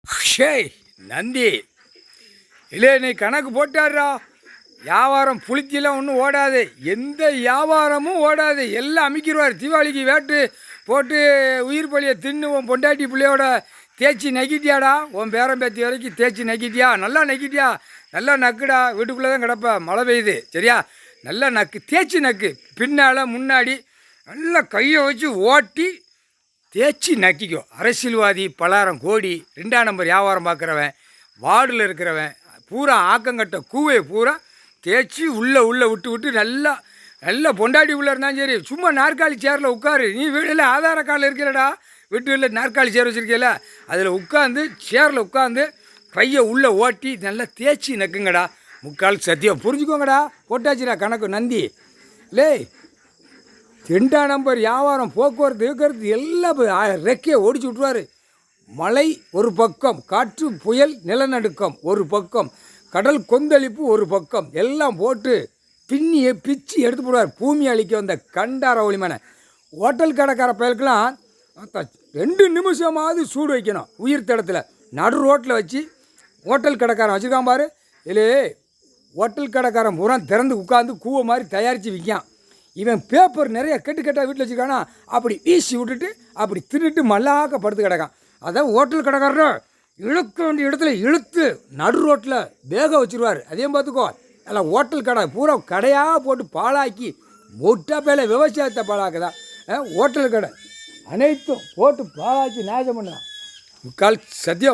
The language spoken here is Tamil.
ஷேய் நந்தி இல்லை நீ கணக்கு போட்டாடுறா. வியாபாரம் புளித்திலாம் ஒன்றும் ஓடாது, எந்த வியாபாரமும் ஓடாது. எல்லாம் அமைக்கிடுவார். தீபாவளிக்கு வேட்டு போட்டு உயிர் பலியை தின்னு உன் பொண்டாட்டி பிள்ளையோட தேய்ச்சி நக்கிட்டியாடா. உன் பேரம் பேத்தி வரைக்கும் தேய்ச்சி நக்கிட்டியா? நல்லா நக்கிட்டியா? நல்லா நக்குடா. வீட்டுக்குள்ளே தான் கிடப்ப, மழை பெய்யுது சரியா? நல்லா நக்கு, தேய்ச்சி நக்கு. பின்னால் முன்னாடி நல்லா கையை வச்சு ஓட்டி தேய்ச்சி நக்கிக்கோ. அரசியல்வாதி, பலாரம் கோடி, 2ஆம் நம்பர் வியாபாரம் பார்க்குறவன், வார்டில் இருக்கிறவன் பூரா ஆக்கங்கட்ட கூவை பூரா தேய்ச்சி உள்ளே விட்டு விட்டு நல்லா நல்லா பொண்டாட்டி உள்ளே இருந்தாலும் சரி, சும்மா நாற்காலி சேரில் உட்காரு. நீ வீடில் ஆதார கார்டில் இருக்கிறடா, வீட்டில் நாற்காலி சேர் வச்சுருக்கல, அதில் உட்காந்து சேரில் உட்காந்து கையை உள்ளே ஓட்டி நல்லா தேய்ச்சி நக்குங்கடா. முக்கால் சத்தியம் புரிஞ்சுக்கோங்கடா. போட்டாச்சுடா கணக்கு நந்தி. லே 2ஆம் நம்பர் வியாபாரம், போக்குவரத்து இருக்கிறது எல்லாம் ரெக்கையை ஒடிச்சு விட்ருவார். மழை ஒரு பக்கம், காற்று புயல் நிலநடுக்கம் ஒரு பக்கம், கடல் கொந்தளிப்பு ஒரு பக்கம், எல்லாம் போட்டு பின்னியை பிச்சு எடுத்து போடுவார். பூமி அழிக்க வந்த கண்டார ஒளிமான ஹோட்டல் கடைக்கார பயலுக்கெல்லாம் 2 நிமிஷமாவது சூடு வைக்கணும். உயிர் தடத்தில் நடு ரோட்டில் வச்சு ஹோட்டல் கடைக்காரன் வச்சுருக்கான் பாரு. இல்லை ஹோட்டல் கடைக்காரன் பூரா திறந்து உட்காந்து கூவை மாதிரி தயாரித்து விற்கான். இவன் பேப்பர் நிறைய கெட்டாக வீட்டில் வச்சுருக்கானா, அப்படி வீசி விட்டுட்டு அப்படி தின்னுட்டு மல்லாக்க படுத்து கிடக்கான். அதான் ஹோட்டல் கடைக்காரர் இழுக்க வேண்டிய இடத்துல இழுத்து நடு ரோட்டில் வேக வச்சுருவார். அதையும் பார்த்துக்கோ. அதில் ஹோட்டல் கடை பூரா கடையாக போட்டு பாழாக்கி மொட்டா பேல விவசாயத்தை பாழாக்குதான். ஹோட்டல் கடை அனைத்தும் போட்டு பாழாக்கி நாசம் பண்ணான். முக்கால் சத்தியம்.